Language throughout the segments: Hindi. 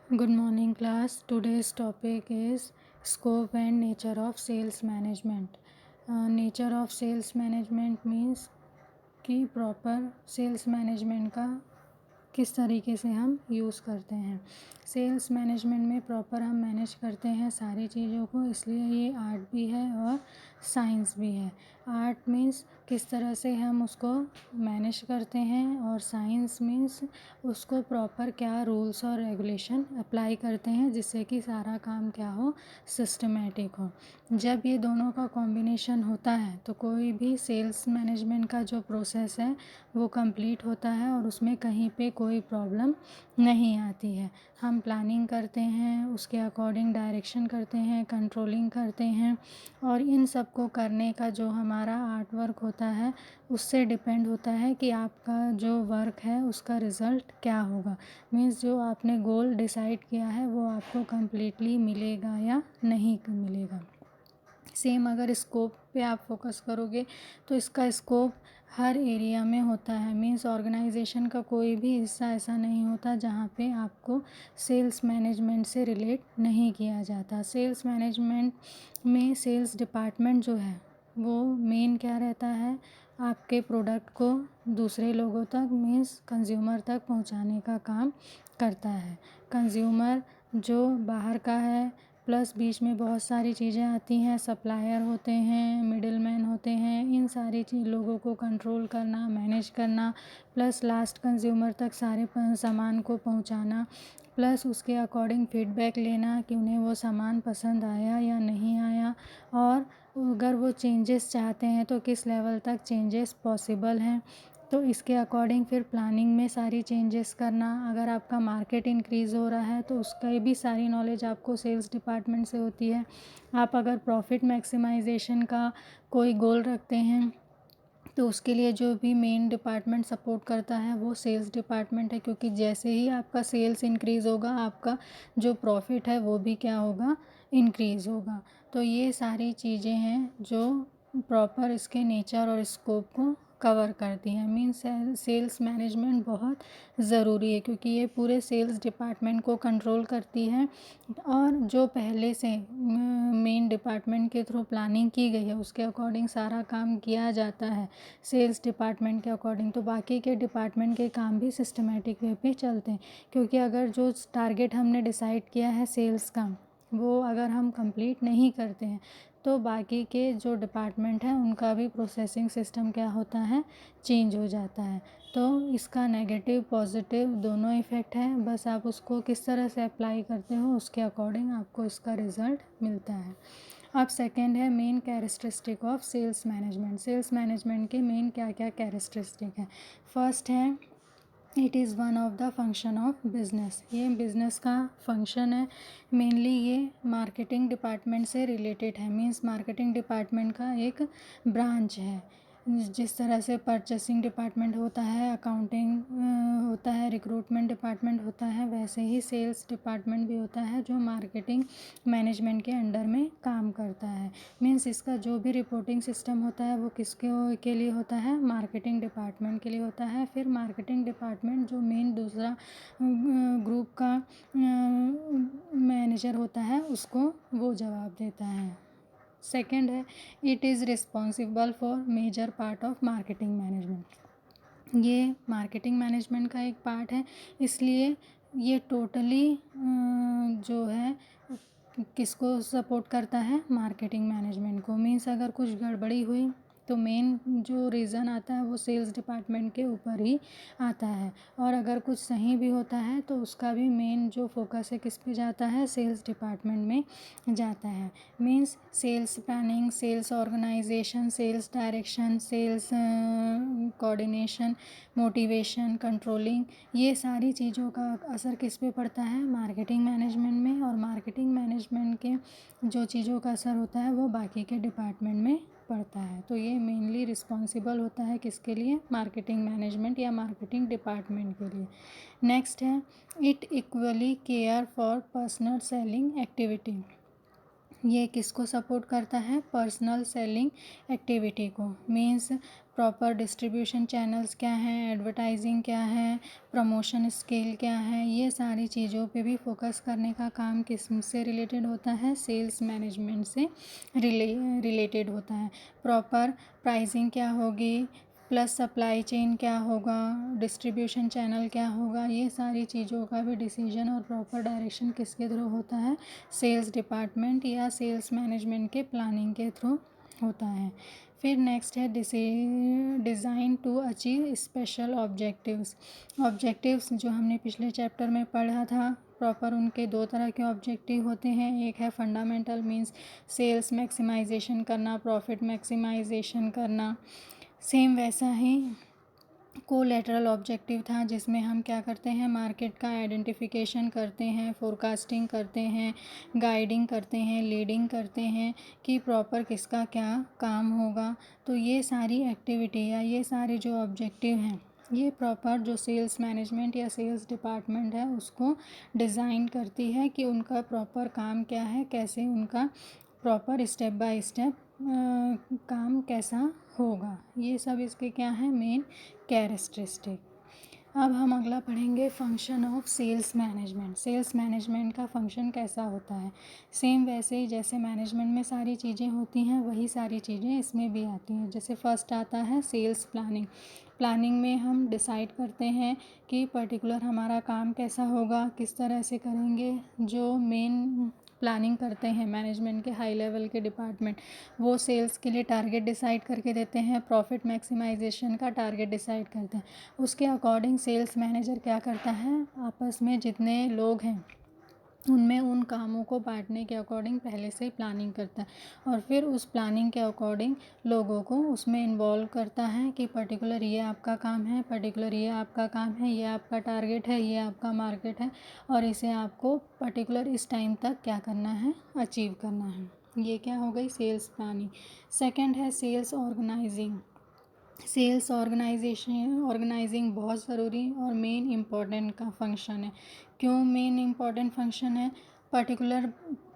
Good morning, class. Today's topic is scope and nature of sales management. Nature of sales management means कि प्रॉपर सेल्स मैनेजमेंट का किस तरीके से हम यूज़ करते हैं। सेल्स मैनेजमेंट में प्रॉपर हम मैनेज करते हैं सारी चीज़ों को, इसलिए ये आर्ट भी है और साइंस भी है। आर्ट मीन्स किस तरह से हम उसको मैनेज करते हैं, और साइंस मीन्स उसको प्रॉपर क्या रूल्स और रेगुलेशन अप्लाई करते हैं जिससे कि सारा काम क्या हो, सिस्टमेटिक हो। जब ये दोनों का कॉम्बिनेशन होता है तो कोई भी सेल्स मैनेजमेंट का जो प्रोसेस है वो कंप्लीट होता है और उसमें कहीं पे कोई प्रॉब्लम नहीं आती है। हम प्लानिंग करते हैं, उसके अकॉर्डिंग डायरेक्शन करते हैं, कंट्रोलिंग करते हैं, और इन सब को करने का जो हमारा आर्ट वर्क होता है उससे डिपेंड होता है कि आपका जो वर्क है उसका रिज़ल्ट क्या होगा। मीन्स जो आपने गोल डिसाइड किया है वो आपको कम्प्लीटली मिलेगा या नहीं मिलेगा। सेम अगर स्कोप पे आप फोकस करोगे तो इसका स्कोप हर एरिया में होता है। मीन्स ऑर्गेनाइजेशन का कोई भी हिस्सा ऐसा नहीं होता जहाँ पे आपको सेल्स मैनेजमेंट से रिलेट नहीं किया जाता। सेल्स मैनेजमेंट में सेल्स डिपार्टमेंट जो है वो मेन क्या रहता है, आपके प्रोडक्ट को दूसरे लोगों तक मीन्स कंज्यूमर तक पहुंचाने का काम करता है। कंज्यूमर जो बाहर का है, प्लस बीच में बहुत सारी चीज़ें आती हैं, सप्लायर होते हैं, मिडिल मैन होते हैं, इन सारी लोगों को कंट्रोल करना, मैनेज करना, प्लस लास्ट कंज्यूमर तक सारे सामान को पहुंचाना, प्लस उसके अकॉर्डिंग फीडबैक लेना कि उन्हें वो सामान पसंद आया या नहीं आया, और अगर वो चेंजेस चाहते हैं तो किस लेवल तक चेंजेस पॉसिबल हैं। तो इसके अकॉर्डिंग फिर प्लानिंग में सारी चेंजेस करना। अगर आपका मार्केट इंक्रीज़ हो रहा है तो उसका भी सारी नॉलेज आपको सेल्स डिपार्टमेंट से होती है। आप अगर प्रॉफिट मैक्सिमाइजेशन का कोई गोल रखते हैं तो उसके लिए जो भी मेन डिपार्टमेंट सपोर्ट करता है वो सेल्स डिपार्टमेंट है, क्योंकि जैसे ही आपका सेल्स इंक्रीज़ होगा आपका जो प्रॉफिट है वो भी क्या होगा, इंक्रीज़ होगा। तो ये सारी चीज़ें हैं जो प्रॉपर इसके नेचर और स्कोप को कवर करती हैं। मीन्स सेल्स मैनेजमेंट बहुत ज़रूरी है क्योंकि ये पूरे सेल्स डिपार्टमेंट को कंट्रोल करती है, और जो पहले से मेन डिपार्टमेंट के थ्रू प्लानिंग की गई है उसके अकॉर्डिंग सारा काम किया जाता है सेल्स डिपार्टमेंट के अकॉर्डिंग, तो बाकी के डिपार्टमेंट के काम भी सिस्टमेटिक वे पे चलते हैं। क्योंकि अगर जो टारगेट हमने डिसाइड किया है सेल्स का वो अगर हम कंप्लीट नहीं करते हैं तो बाकी के जो डिपार्टमेंट हैं उनका भी प्रोसेसिंग सिस्टम क्या होता है, चेंज हो जाता है। तो इसका नेगेटिव पॉजिटिव दोनों इफ़ेक्ट है, बस आप उसको किस तरह से अप्लाई करते हो उसके अकॉर्डिंग आपको इसका रिज़ल्ट मिलता है। अब सेकंड है main characteristic of sales management. Sales management के मेन क्या क्या कैरेक्टरिस्टिक है। फर्स्ट है it is one of the function of business. ये बिज़नेस का फंक्शन है। मेनली ये मार्केटिंग डिपार्टमेंट से रिलेटेड है। मीन्स मार्केटिंग डिपार्टमेंट का एक ब्रांच है। जिस तरह से परचेसिंग डिपार्टमेंट होता है, अकाउंटिंग होता है, रिक्रूटमेंट डिपार्टमेंट होता है, वैसे ही सेल्स डिपार्टमेंट भी होता है जो मार्केटिंग मैनेजमेंट के अंडर में काम करता है। मीन्स इसका जो भी रिपोर्टिंग सिस्टम होता है वो किसके के लिए होता है, मार्केटिंग डिपार्टमेंट के लिए होता है। फिर मार्केटिंग डिपार्टमेंट जो मेन दूसरा ग्रुप का मैनेजर होता है उसको वो जवाब देता है। सेकंड है it is responsible for major part of marketing management. ये मार्केटिंग मैनेजमेंट का एक पार्ट है, इसलिए ये टोटली जो है किसको सपोर्ट करता है, मार्केटिंग मैनेजमेंट को। मीन्स अगर कुछ गड़बड़ी हुई तो मेन जो रीज़न आता है वो सेल्स डिपार्टमेंट के ऊपर ही आता है, और अगर कुछ सही भी होता है तो उसका भी मेन जो फोकस है किस पे जाता है, सेल्स डिपार्टमेंट में जाता है। Means sales planning, sales organisation, sales direction, sales coordination, motivation, controlling, ये सारी चीज़ों का असर किस पे पड़ता है, मार्केटिंग मैनेजमेंट में। और मार्केटिंग मैनेजमेंट के जो चीज़ों का असर होता है वो बाकी के डिपार्टमेंट में पड़ता है। तो ये मेनली रिस्पॉन्सिबल होता है किसके लिए, मार्केटिंग मैनेजमेंट या मार्केटिंग डिपार्टमेंट के लिए। नेक्स्ट है it equally care for personal selling activity. ये किसको सपोर्ट करता है? पर्सनल सेलिंग एक्टिविटी को। मीन्स प्रॉपर डिस्ट्रीब्यूशन चैनल्स क्या हैं, एडवर्टाइजिंग क्या है, प्रमोशन स्केल क्या है, ये सारी चीज़ों पे भी फोकस करने का काम किस से रिलेटेड होता है? सेल्स मैनेजमेंट से रिलेटेड होता है। प्रॉपर प्राइसिंग क्या होगी, प्लस सप्लाई चेन क्या होगा, डिस्ट्रीब्यूशन चैनल क्या होगा, ये सारी चीज़ों का भी डिसीजन और प्रॉपर डायरेक्शन किसके थ्रू होता है? सेल्स डिपार्टमेंट या सेल्स मैनेजमेंट के प्लानिंग के थ्रू होता है। फिर नेक्स्ट है design to achieve special objectives. Objectives जो हमने पिछले चैप्टर में पढ़ा था, प्रॉपर उनके दो तरह के ऑब्जेक्टिव होते हैं। एक है फंडामेंटल, मीन्स सेल्स मैक्सिमाइजेशन करना, प्रॉफिट मैक्सिमाइजेशन करना। सेम वैसा ही कोलैटरल ऑब्जेक्टिव था, जिसमें हम क्या करते हैं? मार्केट का आइडेंटिफिकेशन करते हैं, फोरकास्टिंग करते हैं, गाइडिंग करते हैं, लीडिंग करते हैं कि प्रॉपर किसका क्या काम होगा। तो ये सारी एक्टिविटी या ये सारे जो ऑब्जेक्टिव हैं, ये प्रॉपर जो सेल्स मैनेजमेंट या सेल्स डिपार्टमेंट है उसको डिज़ाइन करती है कि उनका प्रॉपर काम क्या है, कैसे उनका प्रॉपर स्टेप बाय स्टेप काम कैसा होगा। ये सब इसके क्या है? Main characteristic. अब हम अगला पढ़ेंगे function of sales management. Sales management का फंक्शन कैसा होता है? सेम वैसे ही जैसे मैनेजमेंट में सारी चीज़ें होती हैं, वही सारी चीज़ें इसमें भी आती हैं। जैसे फर्स्ट आता है सेल्स प्लानिंग। प्लानिंग में हम डिसाइड करते हैं कि पर्टिकुलर हमारा काम कैसा होगा, किस तरह से करेंगे। जो मेन प्लानिंग करते हैं मैनेजमेंट के हाई लेवल के डिपार्टमेंट, वो सेल्स के लिए टारगेट डिसाइड करके देते हैं, प्रॉफिट मैक्सिमाइजेशन का टारगेट डिसाइड करते हैं। उसके अकॉर्डिंग सेल्स मैनेजर क्या करता है? आपस में जितने लोग हैं उनमें उन कामों को बांटने के अकॉर्डिंग पहले से ही प्लानिंग करता है, और फिर उस प्लानिंग के अकॉर्डिंग लोगों को उसमें इन्वॉल्व करता है कि पर्टिकुलर ये आपका काम है, पर्टिकुलर ये आपका काम है, ये आपका टारगेट है, ये आपका मार्केट है, और इसे आपको पर्टिकुलर इस टाइम तक क्या करना है? अचीव करना है। ये क्या हो गई? Sales planning. सेकंड है सेल्स ऑर्गेनाइजिंग। सेल्स ऑर्गेनाइजिंग बहुत ज़रूरी और मेन इम्पॉर्टेंट का फंक्शन है। क्यों मेन इम्पॉर्टेंट फंक्शन है? पर्टिकुलर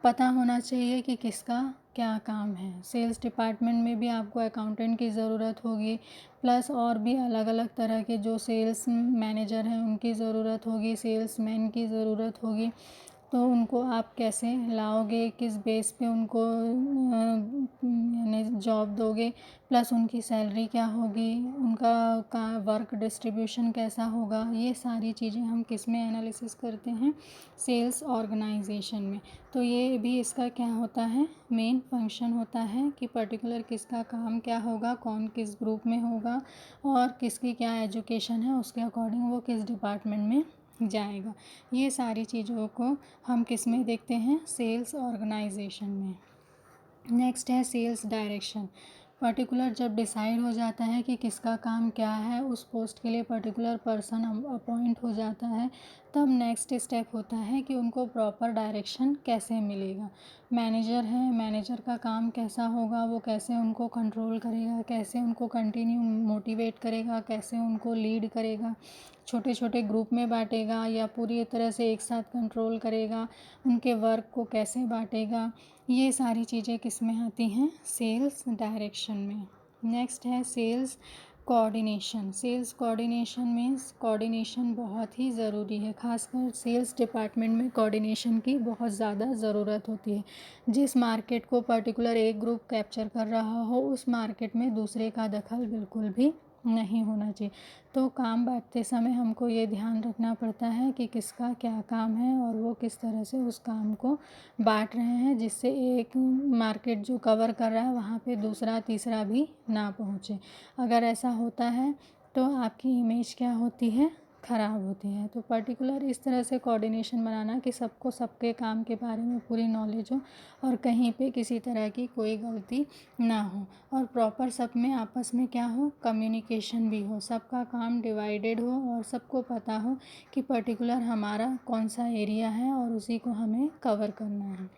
पता होना चाहिए कि किसका क्या काम है। सेल्स डिपार्टमेंट में भी आपको अकाउंटेंट की ज़रूरत होगी, प्लस और भी अलग अलग तरह के जो सेल्स मैनेजर हैं उनकी ज़रूरत होगी, सेल्समैन की ज़रूरत होगी। तो उनको आप कैसे लाओगे, किस बेस पे उनको यानी जॉब दोगे, प्लस उनकी सैलरी क्या होगी, उनका का वर्क डिस्ट्रीब्यूशन कैसा होगा, ये सारी चीज़ें हम किस में एनालिसिस करते हैं? सेल्स ऑर्गेनाइजेशन में। तो ये भी इसका क्या होता है? मेन फंक्शन होता है कि पर्टिकुलर किसका काम क्या होगा, कौन किस ग्रुप में होगा, और किसकी क्या एजुकेशन है, उसके अकॉर्डिंग वो किस डिपार्टमेंट में जाएगा। ये सारी चीज़ों को हम किस में देखते हैं? सेल्स ऑर्गेनाइजेशन में। नेक्स्ट है सेल्स डायरेक्शन। पर्टिकुलर जब डिसाइड हो जाता है कि किसका काम क्या है, उस पोस्ट के लिए पर्टिकुलर पर्सन अपॉइंट हो जाता है, तब नेक्स्ट स्टेप होता है कि उनको प्रॉपर डायरेक्शन कैसे मिलेगा। मैनेजर है, मैनेजर का काम कैसा होगा, वो कैसे उनको कंट्रोल करेगा, कैसे उनको कंटिन्यू मोटिवेट करेगा, कैसे उनको लीड करेगा, छोटे छोटे ग्रुप में बांटेगा या पूरी तरह से एक साथ कंट्रोल करेगा, उनके वर्क को कैसे बांटेगा। ये सारी चीज़ें किस में आती हैं? सेल्स डायरेक्शन में। नेक्स्ट है sales coordination. Sales coordination means coordination बहुत ही ज़रूरी है, खासकर सेल्स डिपार्टमेंट में कोऑर्डिनेशन की बहुत ज़्यादा ज़रूरत होती है। जिस मार्केट को पर्टिकुलर एक ग्रुप कैप्चर कर रहा हो, उस मार्केट में दूसरे का दखल बिल्कुल भी नहीं होना चाहिए। तो काम बांटते समय हमको ये ध्यान रखना पड़ता है कि किसका क्या काम है और वो किस तरह से उस काम को बांट रहे हैं, जिससे एक मार्केट जो कवर कर रहा है वहाँ पे दूसरा तीसरा भी ना पहुँचे। अगर ऐसा होता है तो आपकी इमेज क्या होती है? ख़राब होती है। तो पर्टिकुलर इस तरह से कोऑर्डिनेशन बनाना कि सबको सबके काम के बारे में पूरी नॉलेज हो और कहीं पे किसी तरह की कोई गलती ना हो, और प्रॉपर सब में आपस में क्या हो? कम्युनिकेशन भी हो, सबका काम डिवाइडेड हो और सबको पता हो कि पर्टिकुलर हमारा कौन सा एरिया है और उसी को हमें कवर करना है।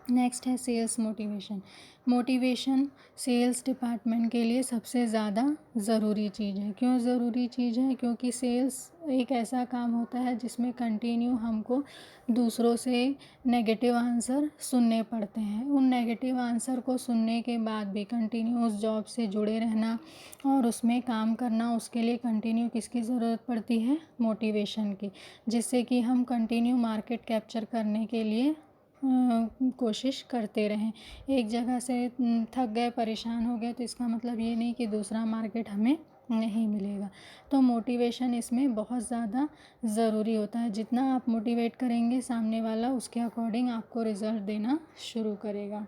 नेक्स्ट है sales motivation. Motivation sales department के लिए सबसे ज़्यादा ज़रूरी चीज़ है। क्यों ज़रूरी चीज़ है? क्योंकि सेल्स एक ऐसा काम होता है जिसमें कंटिन्यू हमको दूसरों से नेगेटिव आंसर सुनने पड़ते हैं। उन नेगेटिव आंसर को सुनने के बाद भी कंटिन्यू उस जॉब से जुड़े रहना और उसमें काम करना, उसके लिए कंटिन्यू किसकी ज़रूरत पड़ती है? मोटिवेशन की, जिससे कि हम कंटिन्यू मार्केट कैप्चर करने के लिए कोशिश करते रहें। एक जगह से थक गए, परेशान हो गए, तो इसका मतलब ये नहीं कि दूसरा मार्केट हमें नहीं मिलेगा। तो मोटिवेशन इसमें बहुत ज़्यादा ज़रूरी होता है। जितना आप मोटिवेट करेंगे, सामने वाला उसके अकॉर्डिंग आपको रिज़ल्ट देना शुरू करेगा।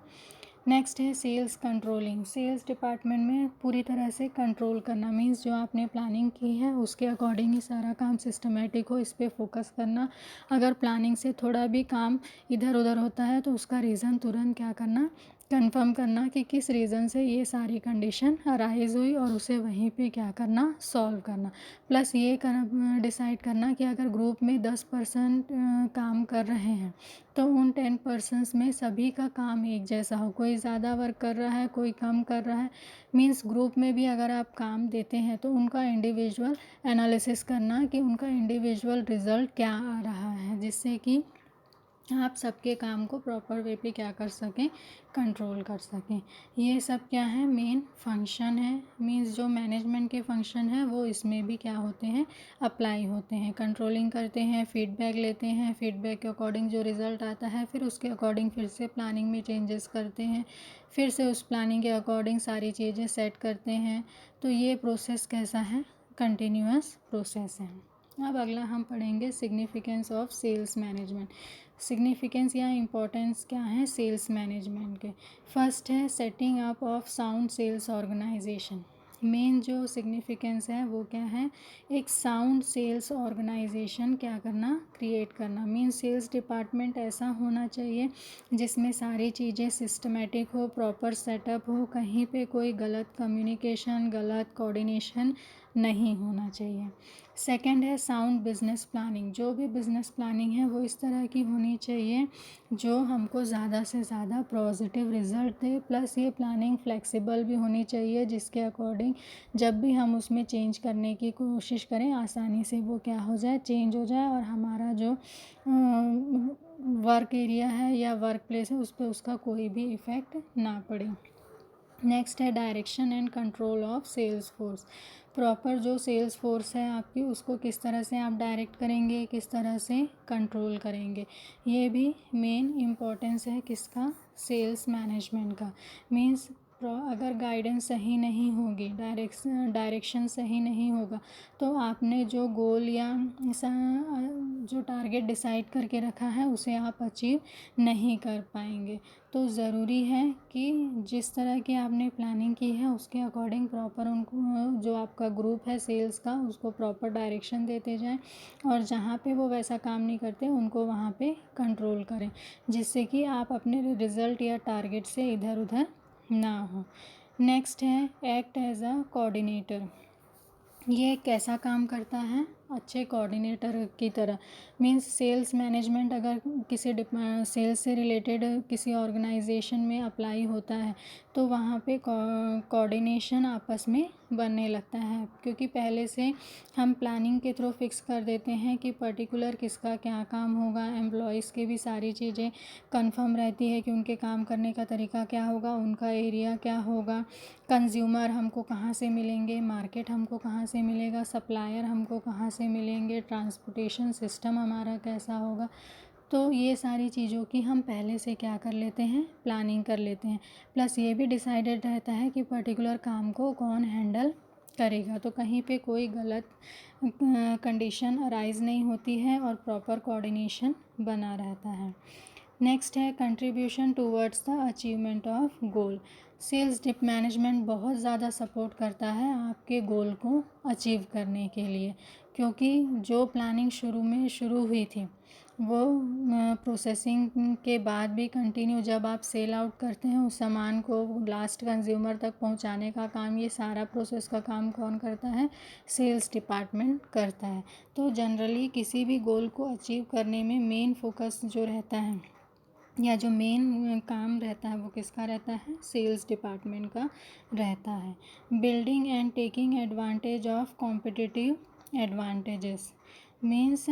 नेक्स्ट है सेल्स कंट्रोलिंग। सेल्स डिपार्टमेंट में पूरी तरह से कंट्रोल करना मीन्स जो आपने प्लानिंग की है उसके अकॉर्डिंग ही सारा काम सिस्टमेटिक हो, इस पर फोकस करना। अगर प्लानिंग से थोड़ा भी काम इधर उधर होता है तो उसका रीज़न तुरंत क्या करना? कंफर्म करना कि किस रीज़न से ये सारी कंडीशन अराइज हुई और उसे वहीं पे क्या करना? सॉल्व करना। प्लस ये डिसाइड करना कि अगर ग्रुप में 10% काम कर रहे हैं तो उन 10% में सभी का काम एक जैसा हो। कोई ज़्यादा वर्क कर रहा है, कोई कम कर रहा है, मीन्स ग्रुप में भी अगर आप काम देते हैं तो उनका इंडिविजुअल एनालिसिस करना कि उनका इंडिविजुअल रिज़ल्ट क्या आ रहा है, जिससे कि आप सबके काम को प्रॉपर वे पे क्या कर सकें? कंट्रोल कर सकें। ये सब क्या है? मेन फंक्शन है। मीन्स जो मैनेजमेंट के फंक्शन है वो इसमें भी क्या होते हैं? अप्लाई होते हैं। कंट्रोलिंग करते हैं, फीडबैक लेते हैं, फीडबैक के अकॉर्डिंग जो रिज़ल्ट आता है फिर उसके अकॉर्डिंग फिर से प्लानिंग में चेंजेस करते हैं, फिर से उस प्लानिंग के अकॉर्डिंग सारी चीज़ें सेट करते हैं। तो ये प्रोसेस कैसा है? कंटिन्यूअस प्रोसेस है। अब अगला हम पढ़ेंगे significance of sales management. Significance या इम्पोर्टेंस क्या है सेल्स मैनेजमेंट के? फर्स्ट है setting up of sound sales organisation. Main जो सिग्निफिकेंस है वो क्या है? एक साउंड सेल्स ऑर्गेनाइजेशन क्या करना? क्रिएट करना। मीन सेल्स डिपार्टमेंट ऐसा होना चाहिए जिसमें सारी चीज़ें सिस्टमेटिक हो, प्रॉपर सेटअप हो, कहीं पे कोई गलत कम्युनिकेशन, गलत कोऑर्डिनेशन नहीं होना चाहिए। सेकंड है साउंड बिजनेस प्लानिंग। जो भी बिजनेस प्लानिंग है वो इस तरह की होनी चाहिए जो हमको ज़्यादा से ज़्यादा पॉजिटिव रिजल्ट दे। प्लस ये प्लानिंग फ्लेक्सिबल भी होनी चाहिए जिसके अकॉर्डिंग जब भी हम उसमें चेंज करने की कोशिश करें आसानी से वो क्या हो जाए? चेंज हो जाए और हमारा जो वर्क एरिया है या वर्क प्लेस है उस पर उसका कोई भी इफ़ेक्ट ना पड़े। नेक्स्ट है direction and control of sales force. Proper जो सेल्स फोर्स है आपकी उसको किस तरह से आप डायरेक्ट करेंगे, किस तरह से कंट्रोल करेंगे, ये भी मेन इम्पोर्टेंस है किसका? सेल्स मैनेजमेंट का। मीन्स अगर गाइडेंस सही नहीं होगी, डायरेक्शन सही नहीं होगा तो आपने जो गोल या जो टारगेट डिसाइड करके रखा है उसे आप अचीव नहीं कर पाएंगे। तो ज़रूरी है कि जिस तरह की आपने प्लानिंग की है उसके अकॉर्डिंग प्रॉपर उनको जो आपका ग्रुप है सेल्स का उसको प्रॉपर डायरेक्शन देते जाएं और जहाँ पे वो वैसा काम नहीं करते उनको वहाँ पे कंट्रोल करें, जिससे कि आप अपने रिज़ल्ट या टारगेट से इधर उधर ना हो। नेक्स्ट है एक्ट एज अ कोऑर्डिनेटर। ये कैसा काम करता है? अच्छे कोऑर्डिनेटर की तरह। मीन्स सेल्स मैनेजमेंट अगर किसी सेल्स से रिलेटेड किसी ऑर्गेनाइजेशन में अप्लाई होता है तो वहाँ पे कोऑर्डिनेशन आपस में बनने लगता है, क्योंकि पहले से हम प्लानिंग के थ्रू फिक्स कर देते हैं कि पर्टिकुलर किसका क्या काम होगा। एम्प्लॉयज़ की भी सारी चीज़ें कंफर्म रहती है कि उनके काम करने का तरीका क्या होगा, उनका एरिया क्या होगा, कंज्यूमर हमको कहाँ से मिलेंगे, मार्केट हमको कहाँ से मिलेगा, सप्लायर हमको कहाँ से मिलेंगे, ट्रांसपोर्टेशन सिस्टम हमारा कैसा होगा। तो ये सारी चीज़ों की हम पहले से क्या कर लेते हैं? प्लानिंग कर लेते हैं। प्लस ये भी डिसाइडेड रहता है कि पर्टिकुलर काम को कौन हैंडल करेगा, तो कहीं पे कोई गलत कंडीशन अराइज नहीं होती है और प्रॉपर कोऑर्डिनेशन बना रहता है। नेक्स्ट है contribution towards the achievement of goal. Sales डिप मैनेजमेंट बहुत ज़्यादा सपोर्ट करता है आपके गोल को अचीव करने के लिए, क्योंकि जो प्लानिंग शुरू में शुरू हुई थी वो प्रोसेसिंग के बाद भी कंटिन्यू जब आप सेल आउट करते हैं उस सामान को लास्ट कंज्यूमर तक पहुंचाने का काम, ये सारा प्रोसेस का काम कौन करता है? सेल्स डिपार्टमेंट करता है। तो जनरली किसी भी गोल को अचीव करने में मेन फोकस जो रहता है या जो मेन काम रहता है वो किसका रहता है, सेल्स डिपार्टमेंट का रहता है। Building and taking advantage of competitive advantages means